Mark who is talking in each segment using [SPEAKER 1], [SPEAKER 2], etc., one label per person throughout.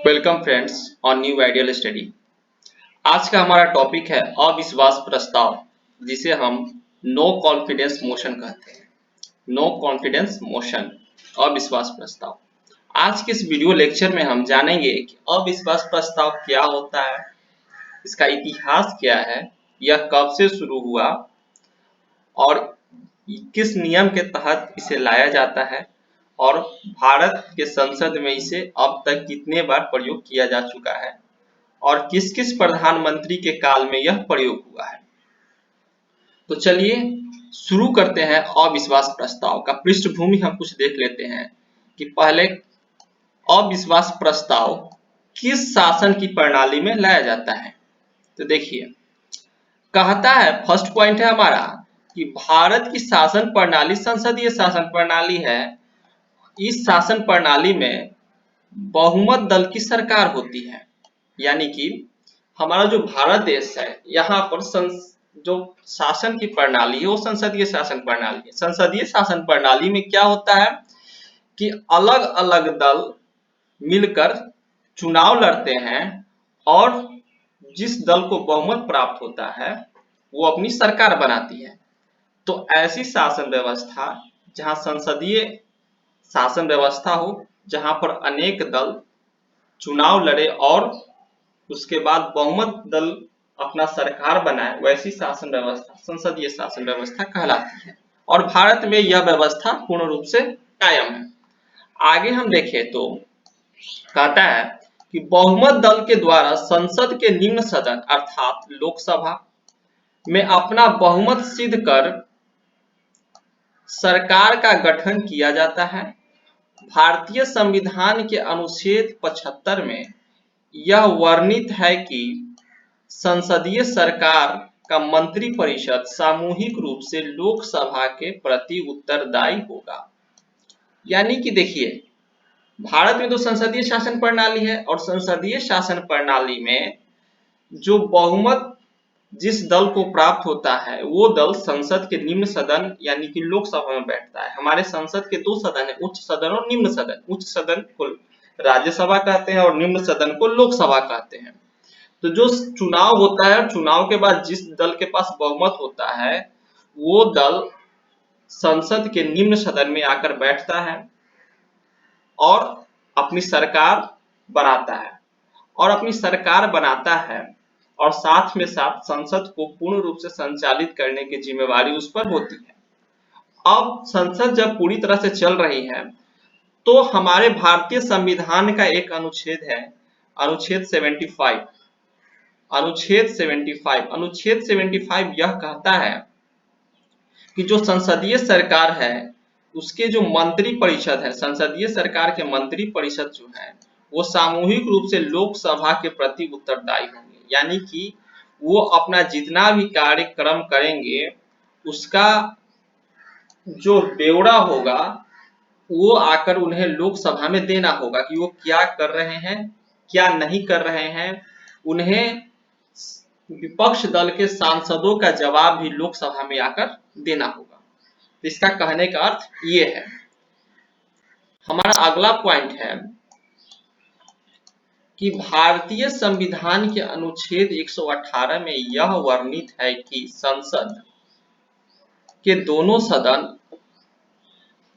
[SPEAKER 1] Welcome friends on new ideal study. आज का हमारा टॉपिक है अविश्वास प्रस्ताव, जिसे हम नो कॉन्फिडेंस मोशन कहते हैं। नो कॉन्फिडेंस मोशन, अविश्वास प्रस्ताव। आज के इस वीडियो लेक्चर में हम जानेंगे कि अविश्वास प्रस्ताव क्या होता है, इसका इतिहास क्या है, यह कब से शुरू हुआ और किस नियम के तहत इसे लाया जाता है और भारत के संसद में इसे अब तक कितने बार प्रयोग किया जा चुका है और किस किस प्रधानमंत्री के काल में यह प्रयोग हुआ है। तो चलिए शुरू करते हैं। अविश्वास प्रस्ताव का पृष्ठभूमि हम कुछ देख लेते हैं कि पहले अविश्वास प्रस्ताव किस शासन की प्रणाली में लाया जाता है। तो देखिए, कहता है, फर्स्ट पॉइंट है हमारा कि भारत की शासन प्रणाली संसदीय शासन प्रणाली है। इस शासन प्रणाली में बहुमत दल की सरकार होती है, यानी कि हमारा जो भारत देश है यहाँ पर जो शासन की प्रणाली है वो संसदीय शासन प्रणाली है। संसदीय शासन प्रणाली में क्या होता है कि अलग अलग दल मिलकर चुनाव लड़ते हैं और जिस दल को बहुमत प्राप्त होता है वो अपनी सरकार बनाती है। तो ऐसी शासन व्यवस्था जहां संसदीय शासन व्यवस्था हो, जहां पर अनेक दल चुनाव लड़े और उसके बाद बहुमत दल अपना सरकार बनाए, वैसी शासन व्यवस्था संसदीय शासन व्यवस्था कहलाती है और भारत में यह व्यवस्था पूर्ण रूप से कायम है। आगे हम देखें तो कहता है कि बहुमत दल के द्वारा संसद के निम्न सदन अर्थात लोकसभा में अपना बहुमत सिद्ध कर सरकार का गठन किया जाता है। भारतीय संविधान के अनुच्छेद 75 में यह वर्णित है कि संसदीय सरकार का मंत्रिपरिषद सामूहिक रूप से लोकसभा के प्रति उत्तरदायी होगा। यानी कि देखिए, भारत में तो संसदीय शासन प्रणाली है और संसदीय शासन प्रणाली में जो बहुमत जिस दल को प्राप्त होता है वो दल संसद के निम्न सदन यानी कि लोकसभा में बैठता है। हमारे संसद के दो सदन है, उच्च सदन और निम्न सदन। उच्च सदन को राज्यसभा कहते हैं और निम्न सदन को लोकसभा कहते हैं। तो जो चुनाव होता है, चुनाव के बाद जिस दल के पास बहुमत होता है वो दल संसद के निम्न सदन में आकर बैठता है और अपनी सरकार बनाता है और साथ में साथ संसद को पूर्ण रूप से संचालित करने की जिम्मेवारी उस पर होती है। अब संसद जब पूरी तरह से चल रही है तो हमारे भारतीय संविधान का एक अनुच्छेद है, अनुच्छेद 75। अनुच्छेद 75 यह कहता है कि जो संसदीय सरकार है उसके जो मंत्री परिषद है, संसदीय सरकार के मंत्री परिषद जो है वो सामूहिक रूप से लोकसभा के प्रति उत्तरदायी होंगे। यानी कि वो अपना जितना भी कार्यक्रम करेंगे उसका जो ब्यौरा होगा वो आकर उन्हें लोकसभा में देना होगा कि वो क्या कर रहे हैं, क्या नहीं कर रहे हैं। उन्हें विपक्ष दल के सांसदों का जवाब भी लोकसभा में आकर देना होगा। तो इसका कहने का अर्थ ये है। हमारा अगला पॉइंट है कि भारतीय संविधान के अनुच्छेद 118 में यह वर्णित है कि संसद के दोनों सदन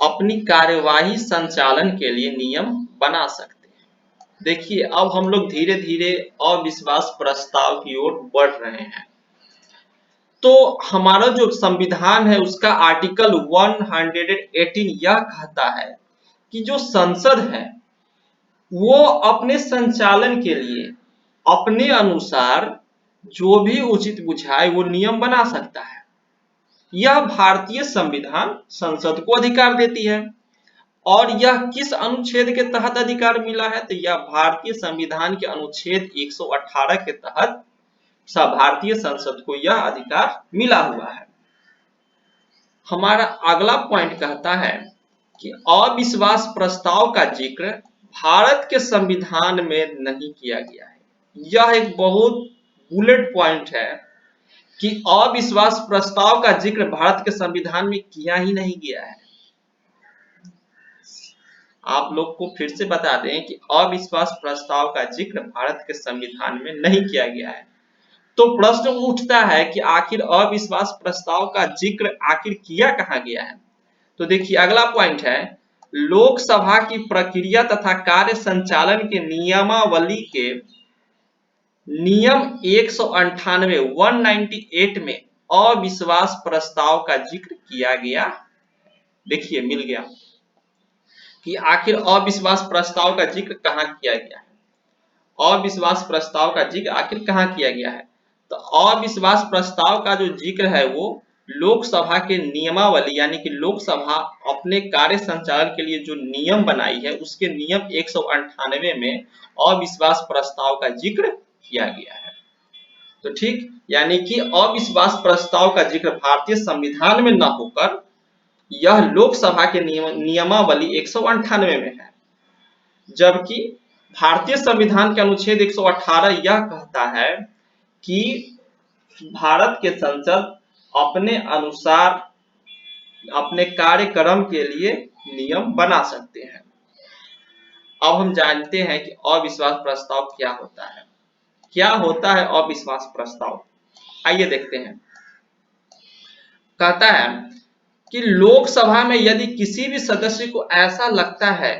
[SPEAKER 1] अपनी कार्यवाही संचालन के लिए नियम बना सकते हैं। देखिए, अब हम लोग धीरे धीरे अविश्वास प्रस्ताव की ओर बढ़ रहे हैं। तो हमारा जो संविधान है उसका आर्टिकल 118 यह कहता है कि जो संसद है वो अपने संचालन के लिए अपने अनुसार जो भी उचित बुझाए वो नियम बना सकता है। यह भारतीय संविधान संसद को अधिकार देती है और यह किस अनुच्छेद के तहत अधिकार मिला है, तो यह भारतीय संविधान के अनुच्छेद 118 के तहत भारतीय संसद को यह अधिकार मिला हुआ है। हमारा अगला पॉइंट कहता है कि अविश्वास प्रस्ताव का जिक्र भारत के संविधान में नहीं किया गया है। यह एक बहुत बुलेट पॉइंट है कि अविश्वास प्रस्ताव का जिक्र भारत के संविधान में किया ही नहीं गया है। आप लोग को फिर से बता दें कि अविश्वास प्रस्ताव का जिक्र भारत के संविधान में नहीं किया गया है। तो प्रश्न उठता है कि आखिर अविश्वास प्रस्ताव का जिक्र आखिर किया कहाँ गया है। तो देखिए अगला पॉइंट है, लोकसभा की प्रक्रिया तथा कार्य संचालन के नियमावली के नियम 198 198 में अविश्वास प्रस्ताव का जिक्र किया गया। देखिए मिल गया कि आखिर अविश्वास प्रस्ताव का जिक्र कहाँ किया गया है। अविश्वास प्रस्ताव का जिक्र आखिर कहाँ किया गया है। तो अविश्वास प्रस्ताव का जो जिक्र है वो लोकसभा के नियमावली यानी कि लोकसभा अपने कार्य संचालन के लिए जो नियम बनाई है उसके नियम 198 में अविश्वास प्रस्ताव का जिक्र किया गया है। तो ठीक, यानी कि अविश्वास प्रस्ताव का जिक्र भारतीय संविधान में न होकर यह लोकसभा के नियमावली 198 में है, जबकि भारतीय संविधान के अनुच्छेद 118 यह कहता है कि भारत के संसद अपने अनुसार अपने कार्यक्रम के लिए नियम बना सकते हैं। अब हम जानते हैं कि अविश्वास प्रस्ताव क्या होता है। क्या होता है अविश्वास प्रस्ताव, आइए देखते हैं। कहता है कि लोकसभा में यदि किसी भी सदस्य को ऐसा लगता है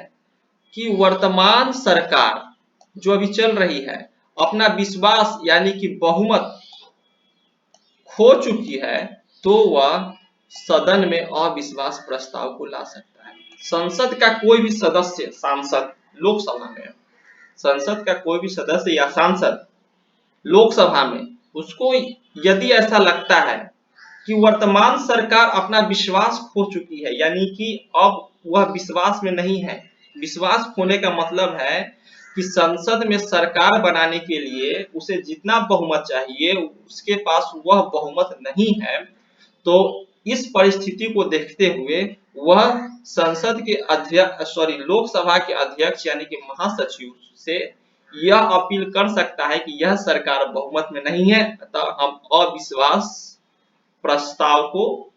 [SPEAKER 1] कि वर्तमान सरकार जो अभी चल रही है अपना विश्वास यानी कि बहुमत खो चुकी है, तो वह सदन में अविश्वास प्रस्ताव को ला सकता है। संसद का कोई भी सदस्य, सांसद, लोकसभा में संसद का कोई भी सदस्य या सांसद लोकसभा में उसको यदि ऐसा लगता है कि वर्तमान सरकार अपना विश्वास खो चुकी है, यानी कि अब वह विश्वास में नहीं है। विश्वास खोने का मतलब है कि संसद में सरकार बनाने के लिए उसे जितना बहुमत चाहिए उसके पास वह बहुमत नहीं है। तो इस परिस्थिति को देखते हुए वह संसद के अध्यक्ष लोकसभा के अध्यक्ष यानी कि महासचिव से यह अपील कर सकता है कि यह सरकार बहुमत में नहीं है, अतः हम अविश्वास प्रस्ताव को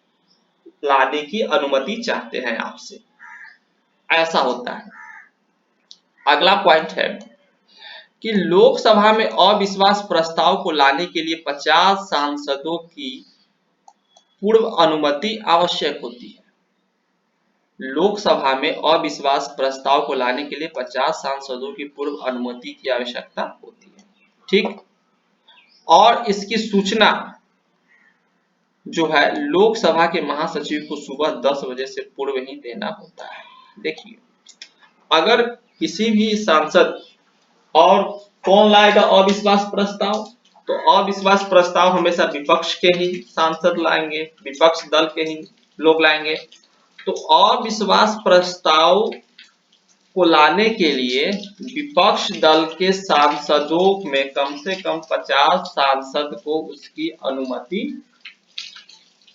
[SPEAKER 1] लाने की अनुमति चाहते हैं आपसे। ऐसा होता है। अगला पॉइंट है कि लोकसभा में अविश्वास प्रस्ताव को लाने के लिए 50 सांसदों की पूर्व अनुमति आवश्यक होती है। लोकसभा में अविश्वास प्रस्ताव को लाने के लिए 50 सांसदों की पूर्व अनुमति की आवश्यकता होती है। ठीक, और इसकी सूचना जो है लोकसभा के महासचिव को सुबह 10 बजे से पूर्व ही देना होता है। देखिए अगर किसी भी सांसद, और कौन लाएगा अविश्वास प्रस्ताव, तो अविश्वास प्रस्ताव हमेशा विपक्ष के ही सांसद लाएंगे, विपक्ष दल के ही लोग लाएंगे। तो अविश्वास प्रस्ताव को लाने के लिए विपक्ष दल के सांसदों में कम से कम 50 सांसद को उसकी अनुमति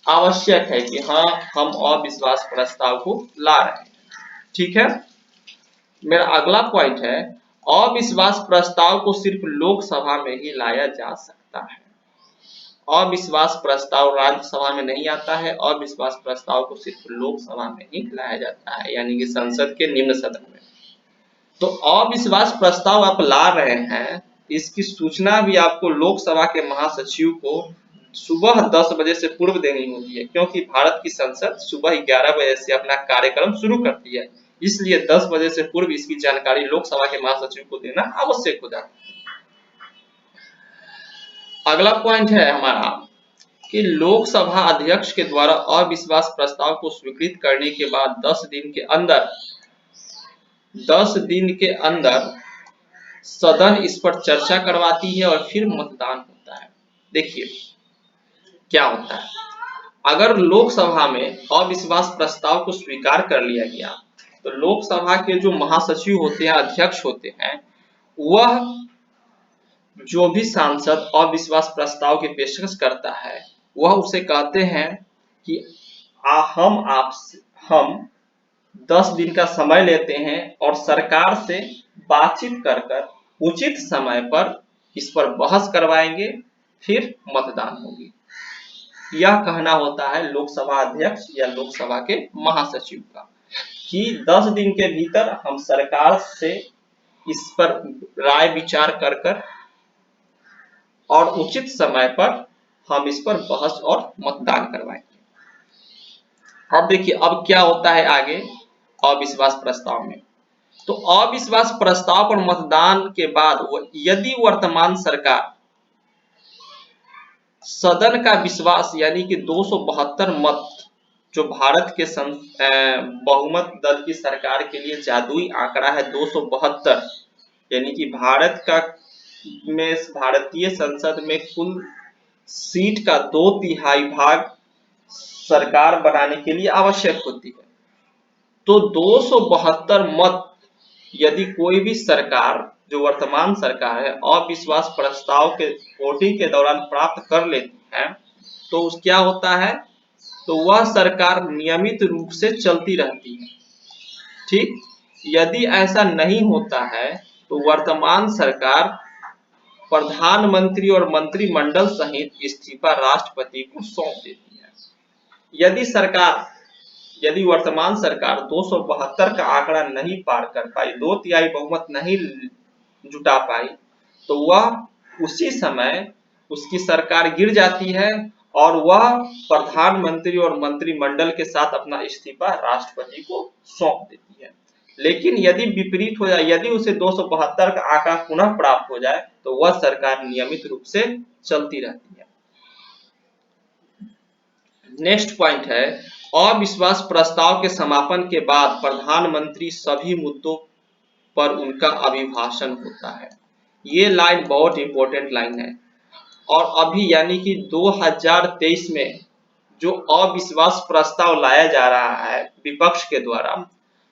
[SPEAKER 1] आवश्यक है कि हाँ हम अविश्वास प्रस्ताव को ला रहे हैं। ठीक है, मेरा अगला पॉइंट है अविश्वास प्रस्ताव को सिर्फ लोकसभा में ही लाया जा सकता है। अविश्वास प्रस्ताव राज्यसभा में नहीं आता है, अविश्वास प्रस्ताव को सिर्फ लोकसभा में ही लाया जाता है, यानी कि संसद के निम्न सदन में। तो अविश्वास प्रस्ताव आप ला रहे हैं, इसकी सूचना भी आपको लोकसभा के महासचिव को सुबह 10 बजे से पूर्व देनी होती है, क्योंकि भारत की संसद सुबह 11 बजे से अपना कार्यक्रम शुरू करती है, इसलिए 10 बजे से पूर्व इसकी जानकारी लोकसभा के महासचिव को देना आवश्यक हो जाता है। अगला पॉइंट है हमारा कि लोकसभा अध्यक्ष के द्वारा अविश्वास प्रस्ताव को स्वीकृत करने के बाद 10 दिन के अंदर सदन इस पर चर्चा करवाती है और फिर मतदान होता है। देखिए क्या होता है, अगर लोकसभा में अविश्वास प्रस्ताव को स्वीकार कर लिया गया तो लोकसभा के जो महासचिव होते हैं, अध्यक्ष होते हैं, वह जो भी सांसद अविश्वास प्रस्ताव की पेशकश करता है वह उसे कहते हैं कि हम 10 दिन का समय लेते हैं और सरकार से बातचीत कर उचित समय पर इस पर बहस करवाएंगे, फिर मतदान होगी। यह कहना होता है लोकसभा अध्यक्ष या लोकसभा के महासचिव का। कि 10 दिन के भीतर हम सरकार से इस पर राय विचार कर और उचित समय पर हम इस पर बहस और मतदान करवाएंगे। अब देखिए अब क्या होता है आगे अविश्वास प्रस्ताव में। तो अविश्वास प्रस्ताव पर मतदान के बाद यदि वर्तमान सरकार सदन का विश्वास यानी कि 272 मत जो भारत के बहुमत दल की सरकार के लिए जादुई आंकड़ा है 272, यानी कि भारत का में भारतीय संसद में कुल सीट का 2/3 भाग सरकार बनाने के लिए आवश्यक होती है। तो 272 मत यदि कोई भी सरकार जो वर्तमान सरकार है अविश्वास प्रस्ताव के वोटिंग के दौरान प्राप्त कर लेती है तो क्या होता है, तो वह सरकार नियमित रूप से चलती रहती है। ठीक, यदि ऐसा नहीं होता है तो वर्तमान सरकार प्रधानमंत्री और मंत्रिमंडल सहित इस्तीफा राष्ट्रपति को सौंप देती है। यदि वर्तमान सरकार 272 का आंकड़ा नहीं पार कर पाई, 2/3 बहुमत नहीं जुटा पाई, तो वह उसी समय उसकी सरकार गिर जाती है और वह प्रधानमंत्री और मंत्रिमंडल के साथ अपना इस्तीफा राष्ट्रपति को सौंप देती है। लेकिन यदि विपरीत हो जाए, यदि उसे 272 का आंकड़ा पुनः प्राप्त हो जाए तो वह सरकार नियमित रूप से चलती रहती है। नेक्स्ट पॉइंट है अविश्वास प्रस्ताव के समापन के बाद प्रधानमंत्री सभी मुद्दों पर उनका अभिभाषण होता है। ये लाइन बहुत इंपॉर्टेंट लाइन है और अभी यानी कि 2023 में जो अविश्वास प्रस्ताव लाया जा रहा है विपक्ष के द्वारा,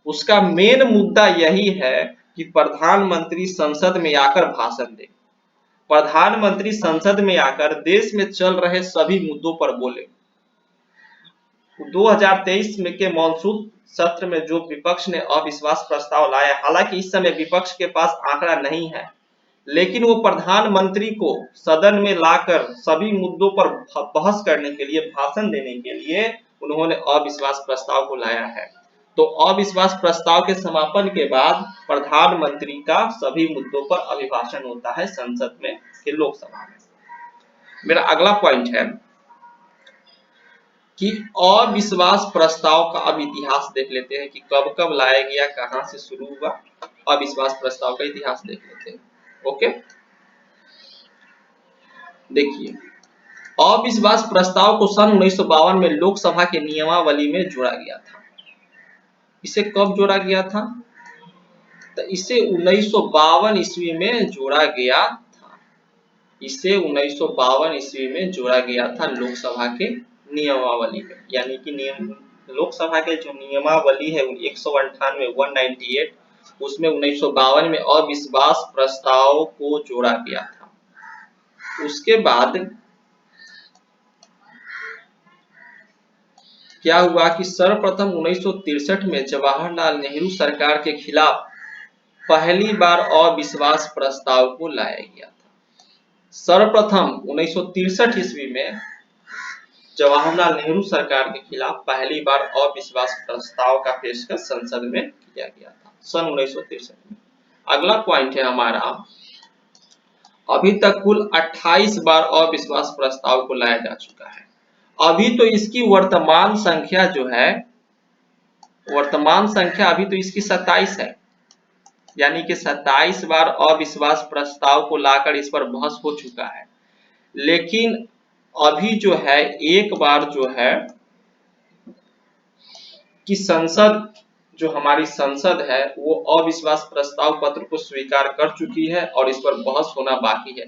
[SPEAKER 1] उसका मेन मुद्दा यही है कि प्रधानमंत्री संसद में आकर भाषण दे, प्रधानमंत्री संसद में आकर देश में चल रहे सभी मुद्दों पर बोले। 2023 में के मॉनसून सत्र में जो विपक्ष ने अविश्वास प्रस्ताव लाया, हालांकि इस समय विपक्ष के पास आंकड़ा नहीं है, लेकिन वो प्रधानमंत्री को सदन में लाकर सभी मुद्दों पर बहस करने के लिए, भाषण देने के लिए उन्होंने अविश्वास प्रस्ताव को लाया है। तो अविश्वास प्रस्ताव के समापन के बाद प्रधानमंत्री का सभी मुद्दों पर अभिभाषण होता है संसद में कि लोकसभा में। मेरा अगला पॉइंट है कि अविश्वास प्रस्ताव का अब इतिहास देख लेते हैं कि कब कब लाया गया, कहां से शुरू हुआ। अविश्वास प्रस्ताव का इतिहास देख लेते हैं। ओके, देखिए अविश्वास प्रस्ताव को सन 1952 में लोकसभा के नियमावली में जोड़ा गया था। इसे कब जोड़ा गया था, तो इसे 1952 ईस्वी में जोड़ा गया था। इसे 1952 ईस्वी में जोड़ा गया था लोकसभा के नियमावली में, यानी कि लोकसभा के जो नियमावली है 198 उसमें 1952 में अविश्वास प्रस्ताव को जोड़ा गया था। उसके बाद क्या हुआ कि सर्वप्रथम 1963 में जवाहरलाल नेहरू सरकार के खिलाफ पहली बार अविश्वास प्रस्ताव को लाया गया था। सर्वप्रथम 1963 ईस्वी में जवाहरलाल नेहरू सरकार के खिलाफ पहली बार अविश्वास प्रस्ताव का पेशकश संसद में किया गया था सन 1963 में। अगला पॉइंट है हमारा, अभी तक कुल 28 बार अविश्वास प्रस्ताव को लाया जा चुका है। अभी तो इसकी वर्तमान संख्या जो है, वर्तमान संख्या अभी तो इसकी 27 है, यानी कि 27 बार अविश्वास प्रस्ताव को लाकर इस पर बहस हो चुका है। लेकिन अभी जो है एक बार जो है कि संसद, जो हमारी संसद है वो अविश्वास प्रस्ताव पत्र को स्वीकार कर चुकी है और इस पर बहस होना बाकी है।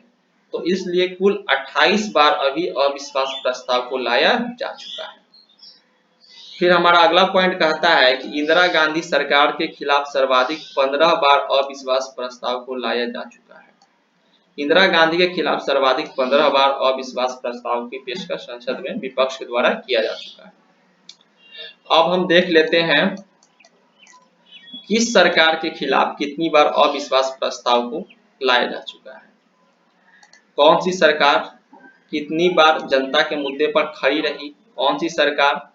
[SPEAKER 1] तो इसलिए कुल 28 बार अभी अविश्वास प्रस्ताव को लाया जा चुका है। फिर हमारा अगला पॉइंट कहता है कि इंदिरा गांधी सरकार के खिलाफ सर्वाधिक 15 बार अविश्वास प्रस्ताव को लाया जा चुका है। इंदिरा गांधी के खिलाफ सर्वाधिक 15 बार अविश्वास प्रस्ताव की पेशकश संसद में विपक्ष के द्वारा किया जा चुका है। अब हम देख लेते हैं किस सरकार के खिलाफ कितनी बार अविश्वास प्रस्ताव को लाया जा चुका है। कौन सी सरकार कितनी बार जनता के मुद्दे पर खड़ी रही, कौन सी सरकार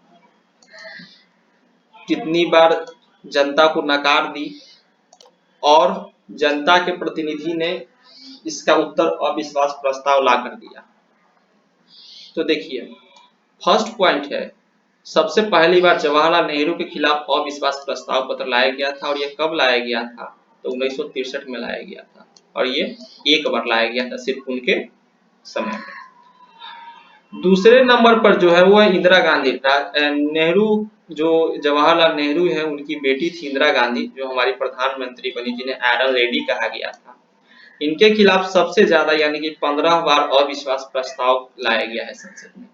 [SPEAKER 1] कितनी बार जनता को नकार दी और जनता के प्रतिनिधि ने इसका उत्तर अविश्वास प्रस्ताव ला कर दिया। तो देखिए, फर्स्ट पॉइंट है, सबसे पहली बार जवाहरलाल नेहरू के खिलाफ अविश्वास प्रस्ताव पत्र लाया गया था और ये कब लाया गया था? तो 1963 में लाया गया था और ये एक बार लाया गया था सिर्फ उनके समय में। दूसरे नंबर पर जो है वो है इंदिरा गांधी। नेहरू, जो जवाहरलाल नेहरू है, उनकी बेटी थी इंदिरा गांधी, जो हमारी प्रधानमंत्री बनी, जिन्हें आयरन लेडी कहा गया था। इनके खिलाफ सबसे ज्यादा यानी कि 15 बार अविश्वास प्रस्ताव लाया गया है संसद में।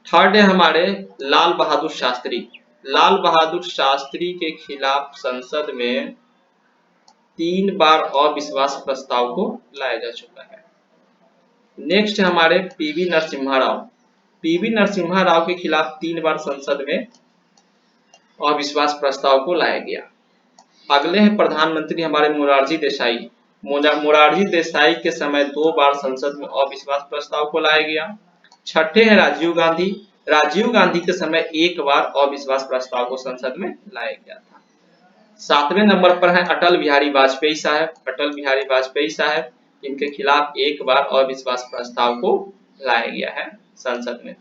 [SPEAKER 1] थर्ड है हमारे लाल बहादुर शास्त्री। लाल बहादुर शास्त्री के खिलाफ संसद में 3 बार अविश्वास प्रस्ताव को लाया जा चुका है। नेक्स्ट है हमारे पीवी नरसिम्हा राव। पीवी नरसिम्हा राव के खिलाफ 3 बार संसद में अविश्वास प्रस्ताव को लाया गया। अगले हैं प्रधानमंत्री हमारे मोरारजी देसाई। मोरारजी देसाई के समय 2 बार संसद में अविश्वास प्रस्ताव को लाया गया। छठे हैं राजीव गांधी। राजीव गांधी के समय 1 बार अविश्वास प्रस्ताव को संसद में लाया गया था। 7वें नंबर पर है अटल बिहारी वाजपेयी साहब। अटल बिहारी वाजपेयी साहब, इनके खिलाफ 1 बार अविश्वास प्रस्ताव को लाया गया है संसद में।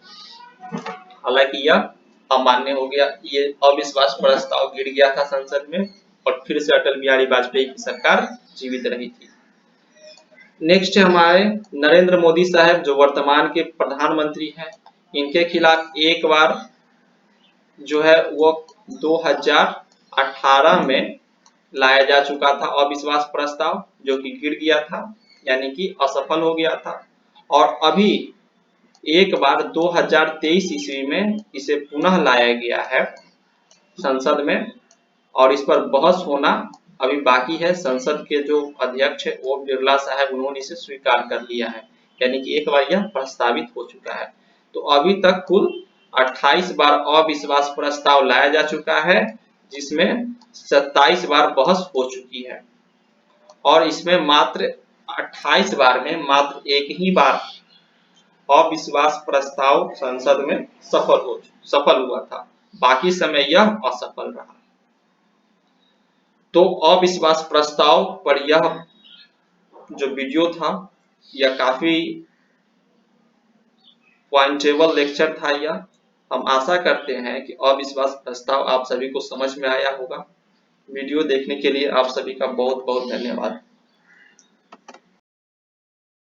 [SPEAKER 1] हालांकि यह अमान्य हो गया, ये अविश्वास प्रस्ताव गिर गया था संसद में और फिर से अटल बिहारी वाजपेयी की सरकार जीवित रही थी। नेक्स्ट है हमारे नरेंद्र मोदी साहब, जो वर्तमान के प्रधानमंत्री हैं। इनके खिलाफ 1 बार जो है वो 2018 में लाया जा चुका था अविश्वास प्रस्ताव, जो कि गिर गया था यानी कि असफल हो गया था। और अभी 1 बार 2023 ईस्वी में इसे पुनः लाया गया है संसद में और इस पर बहस होना अभी बाकी है। संसद के जो अध्यक्ष है ओम बिरला साहब, उन्होंने इसे स्वीकार कर लिया है, यानी कि 1 बार यह प्रस्तावित हो चुका है। तो अभी तक कुल 28 बार अविश्वास प्रस्ताव लाया जा चुका है, जिसमें 27 बार बहस हो चुकी है और इसमें मात्र 28 बार में मात्र 1 ही बार अविश्वास प्रस्ताव संसद में सफल हुआ था, बाकी समय यह असफल रहा। तो अविश्वास प्रस्ताव पर यह जो वीडियो था, यह काफी पॉइंटेबल लेक्चर था। यह हम आशा करते हैं कि अविश्वास प्रस्ताव आप सभी को समझ में आया होगा। वीडियो देखने के लिए आप सभी का बहुत बहुत धन्यवाद।